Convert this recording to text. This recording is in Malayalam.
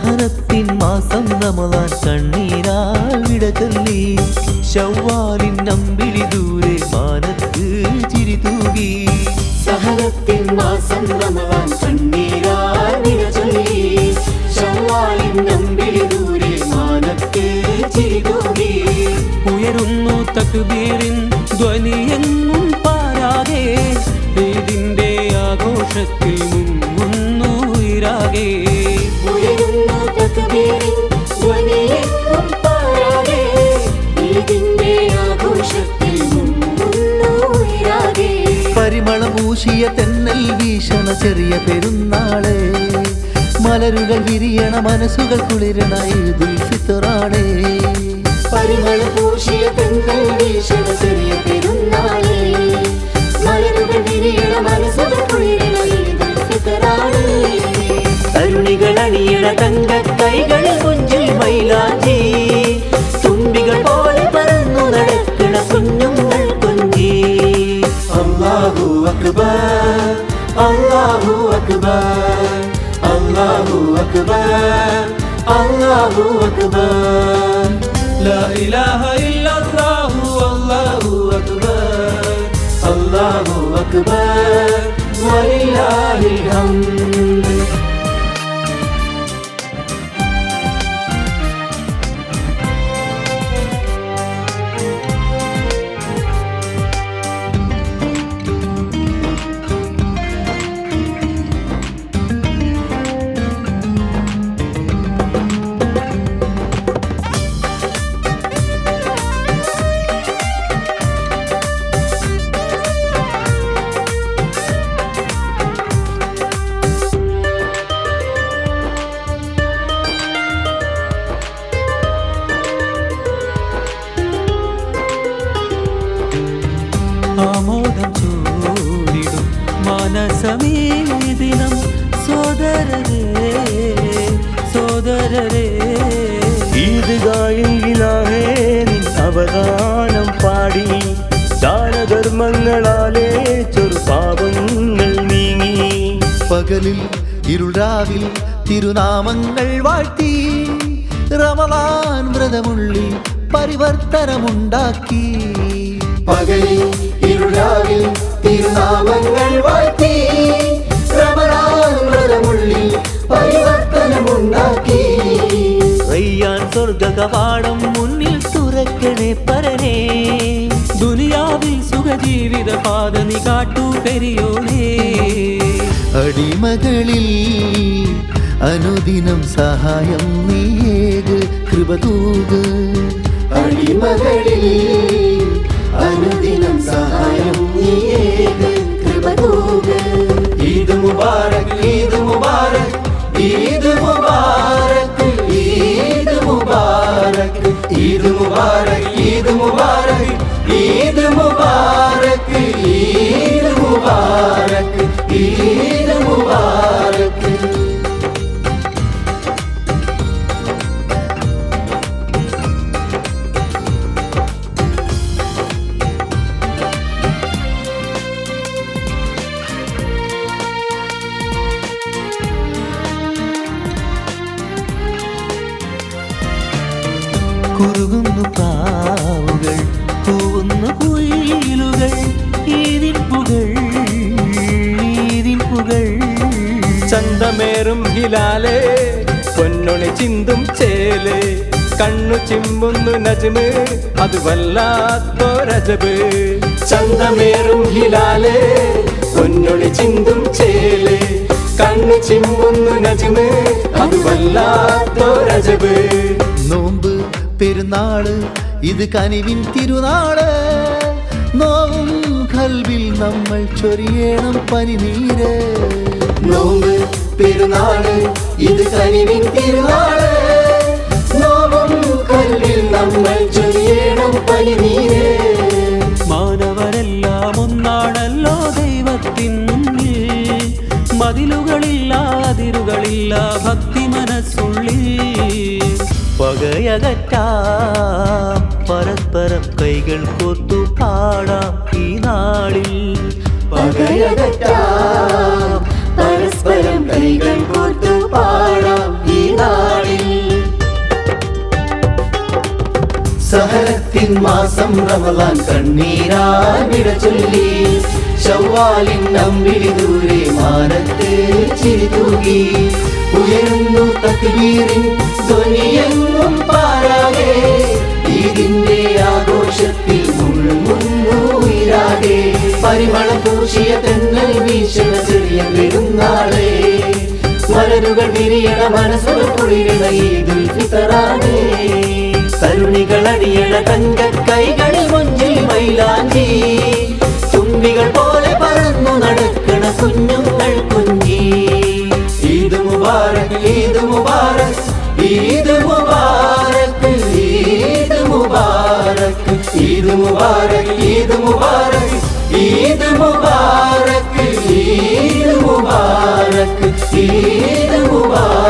സഹനത്തിൻ മാസം റമളാൻ കണ്ണീരാൽ വിട ചൊല്ലി ശവ്വാലിൻ അമ്പിളി ദൂരെ മാനത്ത് ചിരി തൂകി സഹനത്തിൻ മാസം റമളാൻ കണ്ണീരാൽ വിട ചൊല്ലി ശവ്വാലിൻ അമ്പിളി ദൂരെ മാനത്ത് ചിരി തൂകി ഉയരുന്നു തക്ബീറിൻ ധ്വനിയെങ്ങും പാരാകെ ഈദിന്റെ ആഘോഷത്തിൽ മുങ്ങുന്നു ഉയരാകെ ഉയരുന്നു തക്ബീറിൻ ധ്വനിയെങ്ങും പാരാകെ ഈദിന്റെ ആഘോഷത്തിൽ മുങ്ങുന്നു ഉയരാകെ പരിമളമൂശിയ തെന്നൽ വീശണ ചെറിയ പെരുന്നാളെ മലരുകൾ വിരിയണ മനസ്സുകൾ കുളിരണ ഈദുൽ ഫിത്റാണേ പരിമളപൂശിയ തെന്നൽ വീശണ ചെറിയ പെരുന്നാളേ മലരുകൾ വിരിയണ മനസ്സുകൾ കുളിരണ ഈദുൽ ഫിത്റാണേ തരുണികൾ അണിയണ തങ്കക്കൈകളിൽ കുഞ്ചിൽ മൈലാഞ്ചി തുമ്പികൾ പോലെ പറന്നു നടക്കണ കുഞ്ഞുങ്ങൾ കുഞ്ചി അല്ലാഹു അക്ബർ അല്ലാഹു അക്ബർ അല്ലാഹു അക്ബർ അല്ലാഹു അക്ബർ لا إله إلا الله والله أكبر الله أكبر ولله الحمد ആമോദം ചൂടിടും മനസമേ ദിനം സോദരരേ സോദരരേ ഈദ്ഗാഹിലാഹേ നിൻ അവദാനം പാടി ദാനധർമ്മങ്ങളാലേ ചെറുപാപങ്ങൾ നീങ്ങി പകലിൽ ഇരുൾരാവിൽ തിരുനാമങ്ങൾ വാഴ്ത്തി റമളാൻ വ്രതമുള്ളിൽ പരിവർത്തനമുണ്ടാക്കി പകലിൽ ഇരുളാവിൽ തിരുനാമങ്ങൾ വാഴ്ത്തി റമളാൻ വ്രതമുള്ളിൽ പരിവർത്തനമുണ്ടാക്കി റയ്യാൻ സ്വർഗ കവാടം മുന്നിൽ തുറക്കണേ പരനേ ദുനിയാവിൽ സുഖജീവിത പാത നീ കാട്ടു പെരിയോനേ അടിമകളിൽ അനുദിനം സഹായം നീയേക് കൃപ തൂക് അടിമകളിൽ അനുദിനം സഹായം നീയേക് കൃപ തൂക് ഈദ് മുബാരക് ഈദ് മുബാരക് ഈദ് മുബാരക് ഈദ് മുബാരക് ഈദ് മുബാരക് ഈദ് മുബാരക് ഈദ് മുബാരക് ഈദ് മുബാരക് ഈദ് മുബാരക് കുറുകുന്നു പ്രാവുകൾ കൂവുന്നു കുയിലുകൾ ഈദിൻ പുകൾ ഈദിൻ പുകൾ ചന്തമേറും ഹിലാലേ പൊന്നൊളി ചിന്തും ചേല് കണ്ണു ചിമ്പുന്നു നജ്മ് അത് വല്ലാത്തൊരജബ് ചന്തമേറും ഹിലാലേ പൊന്നൊളി ചിന്തും ചേല് കണ്ണു ചിമ്പുന്നു നജ്മ് അത് വല്ലാത്തൊരജബ് നോമ്പ് പെരുന്നാള് ഇത് കനിവിൻ തിരുനാള് നോവും കൽവിൽ നമ്മൾ ചൊരിയണം പനിനീര് നോമ്പ് പെരുന്നാള് ഇത് കനിവിൻ തിരുനാള് നോവും കൽവിൽ നമ്മൾ ചൊരിയണം പനിനീര് മാനവരെല്ലാം ഒന്നാണല്ലോ ദൈവത്തിൻ മുന്നിൽ മതിലുകളില്ല അതിരുകളില്ല ഭക്തി മനസ്സുള്ളിൽ പകയകറ്റാം പരസ്പരം കൈകൾ കോർത്തു പാടാം ഈ നാളിൽ പകയകറ്റാം പരസ്പരം കൈകൾ കോർത്തു പാടാം ഈ നാളിൽ ബർക്കത്തിൻ മാസം റമളാൻ കണ്ണീരാൽ വിട ചൊല്ലി ശവ്വാലിൻ അമ്പിളി ദൂരെ മാനത്ത് ചിരി തൂകി ഉയരുന്നു തക്ബീറിൻ ധ്വനിയെങ്ങും പാരാകെ ഈദിന്റെ ആഘോഷത്തിൽ മുഴുമുന്നു ഉയരാകെ പരിമളം പൂശിയ തെന്നൽ വീശണ ചെറിയ പെരുന്നാളെ മലരുകൾ വിരിയണ മനസ്സുകൾ കുളിരണ ഈദുൽ ഫിത്തറാണേ തരുണികൾ അണിയണ തങ്ക കൈകളിൽ മുഞ്ചിൽ മൈലാഞ്ചി തുമ്പികൾ പോലെ പറന്നു നടക്കണ കുഞ്ഞുങ്ങൾ കുഞ്ഞി ഈദ് മുബാറക് ഈദ് മുബാറക് ഈദ് മുബാറക് ഈദ് മുബാറക് ഈദ് മുബാറക് ഈദ് മുബാറക് ഈദ് മുബാറക് ഈദ് മുബാറക് ഈദ് മുബാറക്